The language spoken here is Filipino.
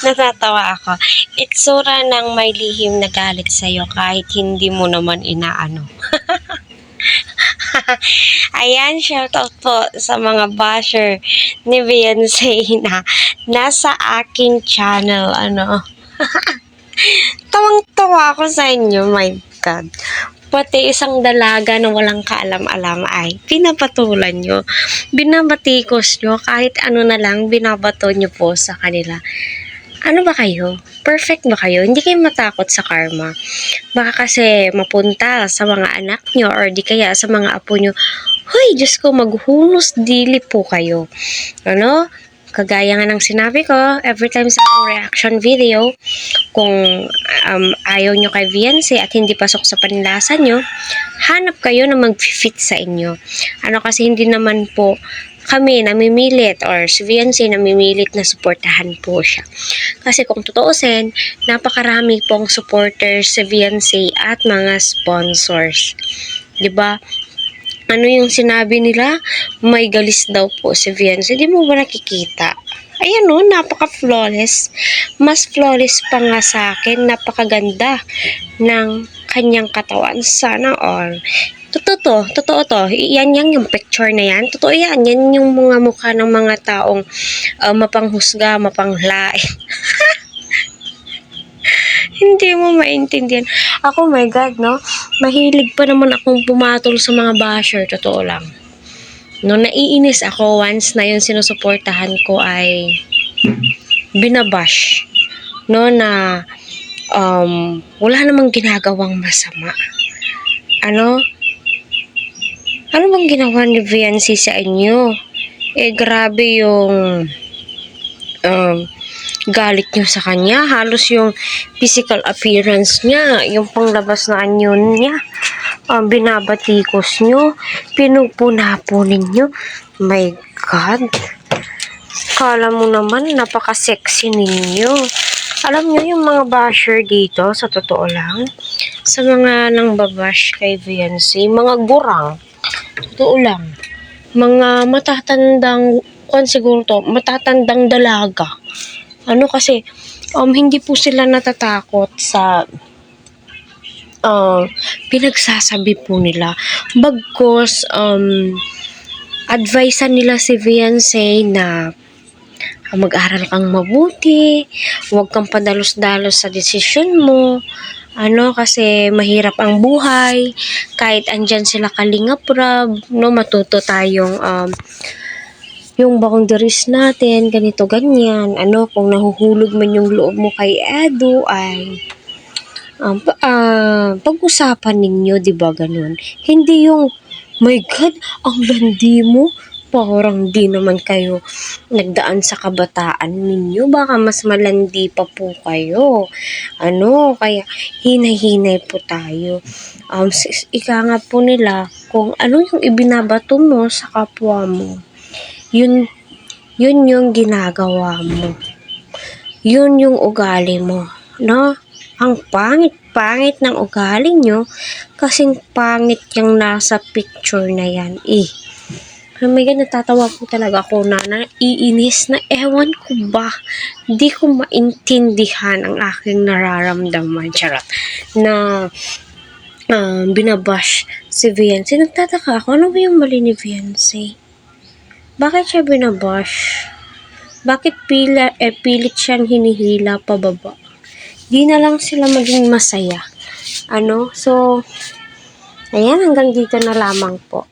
Natatawa ako. Itsura ng may lihim na galit sa'yo kahit hindi mo naman inaano. Ayan, shoutout po sa mga basher ni Beyonce na nasa aking channel. Tawang-tawa ako sa inyo, my God. Pati isang dalaga na walang kaalam-alam ay pinapatulan nyo. Binabatikos nyo, kahit ano na lang, binabato nyo po sa kanila. Ano ba kayo? Perfect ba kayo? Hindi kayo matakot sa karma. Baka kasi mapunta sa mga anak nyo or di kaya sa mga apo nyo, hoy, Diyos ko, maghunos dili po kayo. Kagaya nga ng sinabi ko, every time sa reaction video, kung ayaw nyo kay Beyonce at hindi pasok sa panlasa nyo, hanap kayo na mag-fit sa inyo. Kasi hindi naman po kami namimilit or si Beyonce namimilit na suportahan po siya. Kasi kung tutuusin, napakarami pong supporters si Beyonce at mga sponsors. 'Di ba? Ano yung sinabi nila? May galis daw po si Beyonce. Di mo ba nakikita? Ayan napaka-flawless. Mas flawless pa nga sa akin. Napakaganda ng kanyang katawan. Sana all. Totoo to. Yan yung picture na yan. Totoo yan. Yan yung mga mukha ng mga taong mapanghusga, mapanglain. Hindi mo maintindihan. Ako, my God, mahilig pa naman akong pumatol sa mga basher, totoo lang. Naiinis ako once na yung sinusuportahan ko ay binabash. Na wala namang ginagawang masama. Ano bang ginawa ni Beyonce sa inyo? Grabe yung galit nyo sa kanya. Halos yung physical appearance niya, yung panglabas na anyo niya, binabatikos nyo, pinupunapunin nyo. My God, kala mo naman napaka-sexy ninyo. Alam nyo yung mga basher dito, sa totoo lang, sa mga nang babash kay Beyonce, mga gurang, totoo lang, mga matatandang matatandang dalaga. Kasi hindi po sila natatakot sa pinagsasabi po nila. Bagkus advisean nila si Beyonce na mag-aral kang mabuti, huwag kang padalos-dalos sa desisyon mo. Kasi mahirap ang buhay. Kahit andyan sila Kalingap Rab, matuto tayong yung boundaries natin, ganito, ganyan. Kung nahuhulog man yung loob mo kay Edu, ay pag-usapan ninyo, diba, ganun. Hindi yung, my God, ang landi mo. Parang di naman kayo nagdaan sa kabataan ninyo. Baka mas malandi pa po kayo. Kaya hinay-hinay po tayo. Ika nga po nila, kung ano yung ibinabato mo sa kapwa mo, yun yung ginagawa mo. Yun yung ugali mo. Ang pangit ng ugali nyo, kasing pangit yung nasa picture na yan. My God, natatawa po talaga ako na naiinis na ewan ko ba. Di ko maintindihan ang aking nararamdaman. Charot. Na binabash si Beyonce. Nagtataka ako, ano ba yung mali ni Beyonce? Bakit siya binabash? Bakit pilit siyang hinihila pababa? Di na lang sila maging masaya. So, ayan, hanggang dito na lamang po.